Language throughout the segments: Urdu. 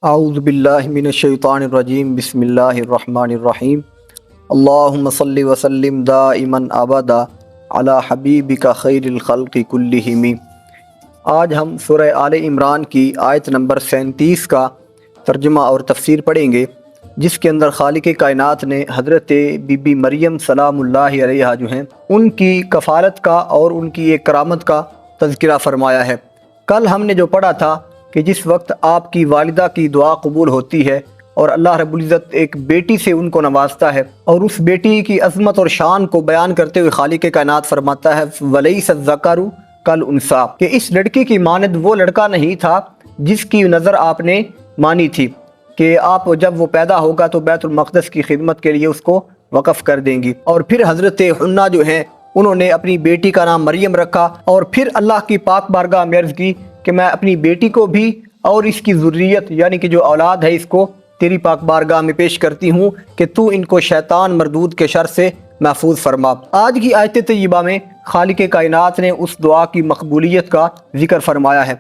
اعوذ باللہ من الشیطان الرجیم بسم اللہ الرحمن الرحیم اللہم صلی وسلم دائما ابدا علی حبیبک خیر الخلق کلہم۔ آج ہم سورہ آل عمران کی آیت نمبر 37 کا ترجمہ اور تفسیر پڑھیں گے، جس کے اندر خالق کائنات نے حضرت بی بی مریم سلام اللہ علیہا جو ہیں ان کی کفالت کا اور ان کی ایک کرامت کا تذکرہ فرمایا ہے۔ کل ہم نے جو پڑھا تھا کہ جس وقت آپ کی والدہ کی دعا قبول ہوتی ہے اور اللہ رب العزت ایک بیٹی سے ان کو نوازتا ہے، اور اس بیٹی کی عظمت اور شان کو بیان کرتے ہوئے خالق کائنات فرماتا ہے وَلَيْسَ الذَّكَرُ كَالْأُنثىٰ، کہ اس لڑکی کی مانند وہ لڑکا نہیں تھا جس کی نظر آپ نے مانی تھی کہ آپ جب وہ پیدا ہوگا تو بیت المقدس کی خدمت کے لیے اس کو وقف کر دیں گی۔ اور پھر حضرت حنہ جو ہیں انہوں نے اپنی بیٹی کا نام مریم رکھا، اور پھر اللہ کی پاک بارگاہ میں عرض کی کہ میں اپنی بیٹی کو بھی اور اس کی ذریت یعنی کہ جو اولاد ہے اس کو تیری پاک بارگاہ میں پیش کرتی ہوں کہ تو ان کو شیطان مردود کے شر سے محفوظ فرما۔ آج کی آیت طیبہ میں خالق کائنات نے اس دعا کی مقبولیت کا ذکر فرمایا ہے۔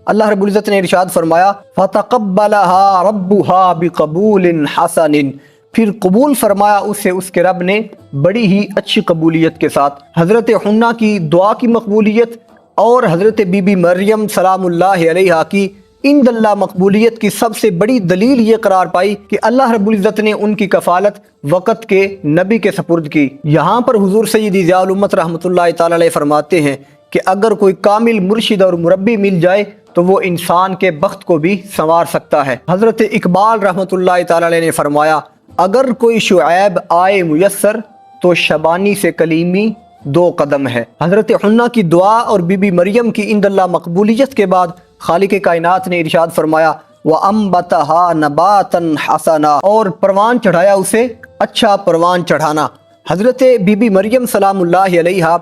اللہ رب العزت نے ارشاد فرمایا فَتَقَبَّلَهَا رَبُّهَا بِقَبُولٍ حَسَنٍ، پھر قبول فرمایا اسے اس کے رب نے بڑی ہی اچھی قبولیت کے ساتھ۔ حضرت حنہ کی دعا کی مقبولیت اور حضرت بی بی مریم سلام اللہ علیہا کی عند اللہ مقبولیت کی سب سے بڑی دلیل یہ قرار پائی کہ اللہ رب العزت نے ان کی کفالت وقت کے نبی کے سپرد کی۔ یہاں پر حضور سیدی ضیاء الامت رحمۃ اللہ تعالی علیہ فرماتے ہیں کہ اگر کوئی کامل مرشد اور مربی مل جائے تو وہ انسان کے بخت کو بھی سنوار سکتا ہے۔ حضرت اقبال رحمۃ اللہ تعالی علیہ نے فرمایا اگر کوئی شعیب آئے میسر تو شبانی سے کلیمی 2 قدم ہے۔ حضرت حنہ کی دعا اور بی بی مریم کی عند اللہ مقبولیت کے بعد خالق کائنات نے ارشاد فرمایا وَأَنبَتَهَا نَبَاتًا حَسَنًا، اور پروان چڑھایا اسے اچھا پروان چڑھانا۔ حضرت بی بی مریم سلام اللہ علیہا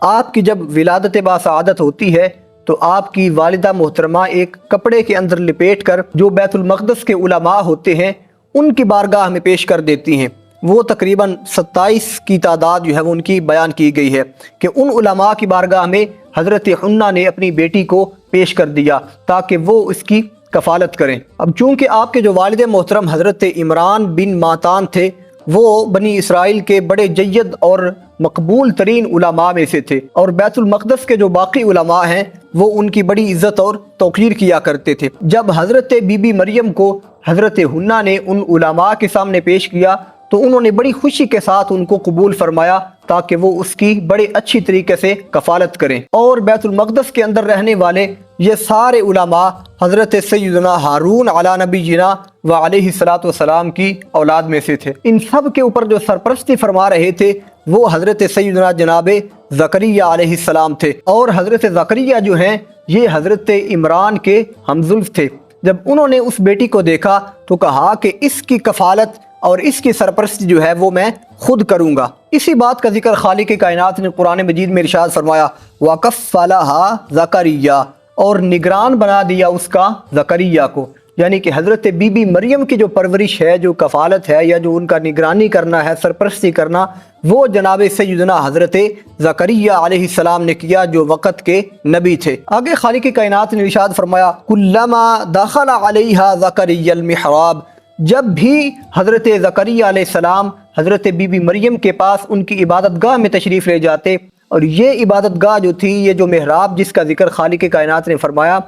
آپ کی جب ولادت باسعادت ہوتی ہے تو آپ کی والدہ محترمہ ایک کپڑے کے اندر لپیٹ کر جو بیت المقدس کے علماء ہوتے ہیں ان کی بارگاہ میں پیش کر دیتی ہیں۔ وہ تقریباً 27 کی تعداد جو ہے وہ ان کی بیان کی گئی ہے کہ ان علماء کی بارگاہ میں حضرت حنہ نے اپنی بیٹی کو پیش کر دیا تاکہ وہ اس کی کفالت کریں۔ اب چونکہ آپ کے جو والد محترم حضرت عمران بن ماتان تھے وہ بنی اسرائیل کے بڑے جید اور مقبول ترین علماء میں سے تھے، اور بیت المقدس کے جو باقی علماء ہیں وہ ان کی بڑی عزت اور توقیر کیا کرتے تھے۔ جب حضرت بی بی مریم کو حضرت حنہ نے ان علماء کے سامنے پیش کیا تو انہوں نے بڑی خوشی کے ساتھ ان کو قبول فرمایا تاکہ وہ اس کی بڑے اچھی طریقے سے کفالت کریں۔ اور بیت المقدس کے اندر رہنے والے یہ سارے علماء حضرت سیدنا ہارون علی نبینا و علیہ الصلوۃ والسلام کی اولاد میں سے تھے۔ ان سب کے اوپر جو سرپرستی فرما رہے تھے وہ حضرت سیدنا جناب زکریا علیہ السلام تھے، اور حضرت زکریا جو ہیں یہ حضرت عمران کے ہمزلف تھے۔ جب انہوں نے اس بیٹی کو دیکھا تو کہا کہ اس کی کفالت اور اس کی سرپرستی جو ہے وہ میں خود کروں گا۔ اسی بات کا ذکر خالق کائنات نے قرآن مجید میں ارشاد فرمایا وَكَفَّلَهَا زَكَرِيَّا، اور نگران بنا دیا اس کا زکریا کو، یعنی کہ حضرت بی بی مریم کی جو پرورش ہے، جو کفالت ہے یا جو ان کا نگرانی کرنا ہے، سرپرستی کرنا، وہ جناب سیدنا حضرت زکریا علیہ السلام نے کیا جو وقت کے نبی تھے۔ آگے خالق کائنات نے ارشاد فرمایا كُلَّمَا دَخَلَ عَلَيْهَا زَكَرِيَّا الْمِحْرَابَ، جب بھی حضرت زکریا علیہ السلام حضرت بی بی مریم کے پاس ان کی عبادت گاہ میں تشریف لے جاتے، اور یہ عبادت گاہ جو تھی، یہ جو محراب جس کا ذکر خالق کائنات نے فرمایا،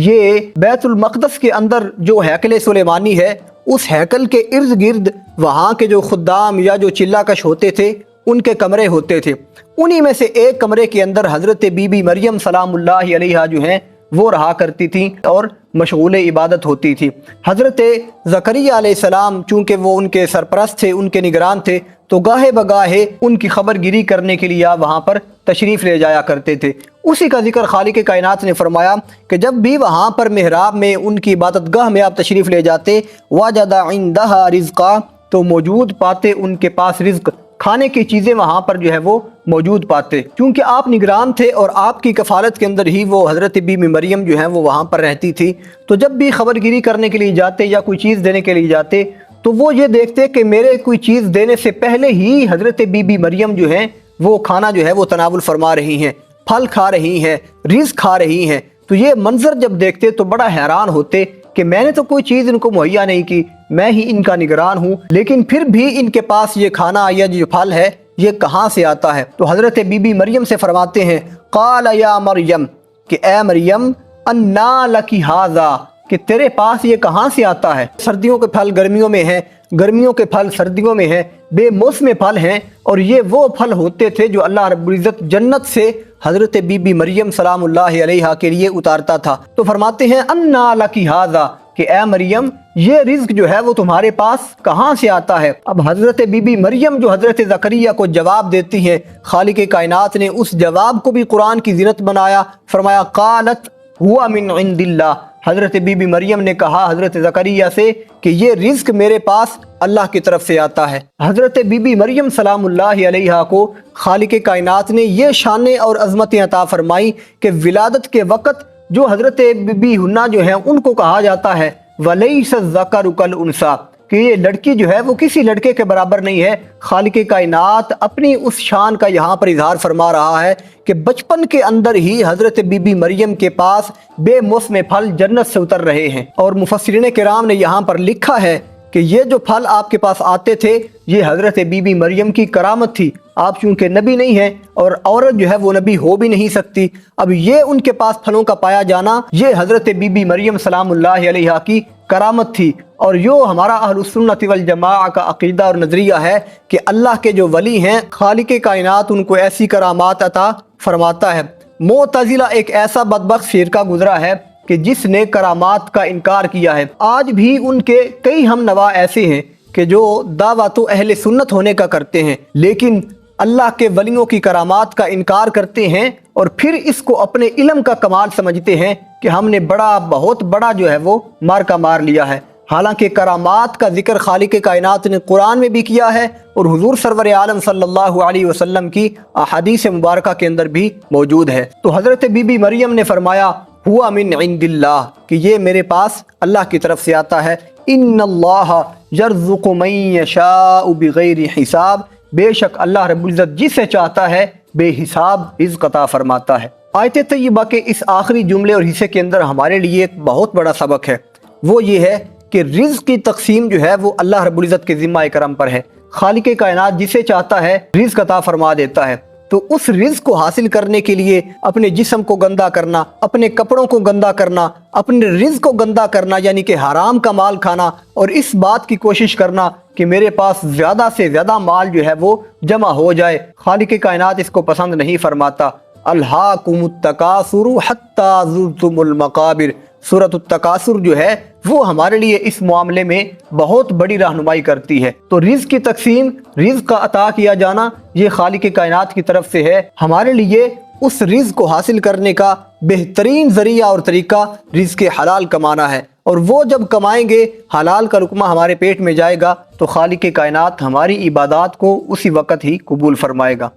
یہ بیت المقدس کے اندر جو ہیکل سلیمانی ہے اس ہیکل کے ارد گرد وہاں کے جو خدام یا جو چلہ کش ہوتے تھے ان کے کمرے ہوتے تھے۔ انہی میں سے ایک کمرے کے اندر حضرت بی بی مریم سلام اللہ علیہا جو ہیں وہ رہا کرتی تھیں اور مشغول عبادت ہوتی تھی۔ حضرت زکریا علیہ السلام چونکہ وہ ان کے سرپرست تھے، ان کے نگران تھے، تو گاہے بگاہے ان کی خبر گیری کرنے کے لیے وہاں پر تشریف لے جایا کرتے تھے۔ اسی کا ذکر خالق کائنات نے فرمایا کہ جب بھی وہاں پر محراب میں ان کی عبادت گاہ میں آپ تشریف لے جاتے وَجَدَ عِندَهَا رِزْقًا، تو موجود پاتے ان کے پاس رزق، کھانے کی چیزیں وہاں پر جو ہے وہ موجود پاتے۔ چونکہ آپ نگران تھے اور آپ کی کفالت کے اندر ہی وہ حضرت بی بی مریم جو ہیں وہ وہاں پر رہتی تھی، تو جب بھی خبر گیری کرنے کے لیے جاتے یا کوئی چیز دینے کے لیے جاتے تو وہ یہ دیکھتے کہ میرے کوئی چیز دینے سے پہلے ہی حضرت بی بی مریم جو ہیں وہ کھانا جو ہے وہ تناول فرما رہی ہیں، پھل کھا رہی ہیں، رزق کھا رہی ہیں۔ تو یہ منظر جب دیکھتے تو بڑا حیران ہوتے کہ میں نے تو کوئی چیز ان کو مہیا نہیں کی، میں ہی ان کا نگران ہوں، لیکن پھر بھی ان کے پاس یہ کھانا یا جو پھل ہے یہ کہاں سے آتا ہے؟ تو حضرت بی بی مریم سے فرماتے ہیں قال یا مریم، کہ اے مریم انا لکی ھذا، کہ تیرے پاس یہ کہاں سے آتا ہے؟ سردیوں کے پھل گرمیوں میں ہیں، گرمیوں کے پھل سردیوں میں ہیں، بے موسم پھل ہیں، اور یہ وہ پھل ہوتے تھے جو اللہ رب العزت جنت سے حضرت بی بی مریم سلام اللہ علیہا کے لیے اتارتا تھا۔ تو فرماتے ہیں انا لکی ھذا، کہ اے مریم یہ رزق جو ہے وہ تمہارے پاس کہاں سے آتا ہے؟ اب حضرت بی بی مریم جو حضرت زکریا کو جواب دیتی ہیں، خالق کائنات نے اس جواب کو بھی قرآن کی زینت بنایا، فرمایا قالت ہوا من عند اللہ، حضرت بی بی مریم نے کہا حضرت زکریا سے کہ یہ رزق میرے پاس اللہ کی طرف سے آتا ہے۔ حضرت بی بی مریم سلام اللہ علیہا کو خالق کائنات نے یہ شانیں اور عظمتیں عطا فرمائی کہ ولادت کے وقت جو حضرت بی بی حنا جو ہیں ان کو کہا جاتا ہے وَلَيْسَ الذَّكَرُ كَالْأُنثَىٰ، کہ یہ لڑکی جو ہے وہ کسی لڑکے کے برابر نہیں ہے۔ خالق کائنات اپنی اس شان کا یہاں پر اظہار فرما رہا ہے کہ بچپن کے اندر ہی حضرت بی بی مریم کے پاس بے موسم پھل جنت سے اتر رہے ہیں، اور مفسرین کرام نے یہاں پر لکھا ہے کہ یہ جو پھل آپ کے پاس آتے تھے یہ حضرت بی بی مریم کی کرامت تھی۔ آپ چونکہ نبی نہیں ہیں اور عورت جو ہے وہ نبی ہو بھی نہیں سکتی، اب یہ ان کے پاس پھلوں کا پایا جانا یہ حضرت بی بی مریم سلام اللہ علیہا کی کرامت تھی۔ اور یہ ہمارا اہل السنت والجماعہ کا عقیدہ اور نظریہ ہے کہ اللہ کے جو ولی ہیں خالق کائنات ان کو ایسی کرامات عطا فرماتا ہے۔ معتزلہ ایک ایسا بدبخت فرقہ گزرا ہے کہ جس نے کرامات کا انکار کیا ہے۔ آج بھی ان کے کئی ہم نوا ایسے ہیں کہ جو دعویٰ تو اہل سنت ہونے کا کرتے ہیں لیکن اللہ کے ولیوں کی کرامات کا انکار کرتے ہیں، اور پھر اس کو اپنے علم کا کمال سمجھتے ہیں کہ ہم نے بہت بڑا جو ہے وہ مارکا مار لیا ہے۔ حالانکہ کرامات کا ذکر خالق کائنات نے قرآن میں بھی کیا ہے اور حضور سرور عالم صلی اللہ علیہ وسلم کی احادیث مبارکہ کے اندر بھی موجود ہے۔ تو حضرت بی بی مریم نے فرمایا ہوا من عند اللہ، کہ یہ میرے پاس اللہ کی طرف سے آتا ہے۔ ان اللہ یرزق من یشاء بغیر حساب، بے شک اللہ رب العزت جسے چاہتا ہے بے حساب رزق عطا فرماتا ہے۔ آیت طیبہ کے اس آخری جملے اور حصے کے اندر ہمارے لیے ایک بہت بڑا سبق ہے، وہ یہ ہے کہ رزق کی تقسیم جو ہے وہ اللہ رب العزت کے ذمہ کرم پر ہے۔ خالق کائنات جسے چاہتا ہے رزق عطا فرما دیتا ہے، تو اس رزق کو حاصل کرنے کے لیے اپنے جسم کو گندا کرنا، اپنے کپڑوں کو گندا کرنا، اپنے رزق کو گندا کرنا یعنی کہ حرام کا مال کھانا، اور اس بات کی کوشش کرنا کہ میرے پاس زیادہ سے زیادہ مال جو ہے وہ جمع ہو جائے، خالق کائنات اس کو پسند نہیں فرماتا۔ الہاکم التکاثر حتی زرتم المقابر، سورۃ التکاثر جو ہے وہ ہمارے لیے اس معاملے میں بہت بڑی رہنمائی کرتی ہے۔ تو رزق کی تقسیم، رزق کا عطا کیا جانا یہ خالق کائنات کی طرف سے ہے۔ ہمارے لیے اس رزق کو حاصل کرنے کا بہترین ذریعہ اور طریقہ رزق حلال کمانا ہے، اور وہ جب کمائیں گے حلال کا لقمہ ہمارے پیٹ میں جائے گا تو خالق کائنات ہماری عبادات کو اسی وقت ہی قبول فرمائے گا۔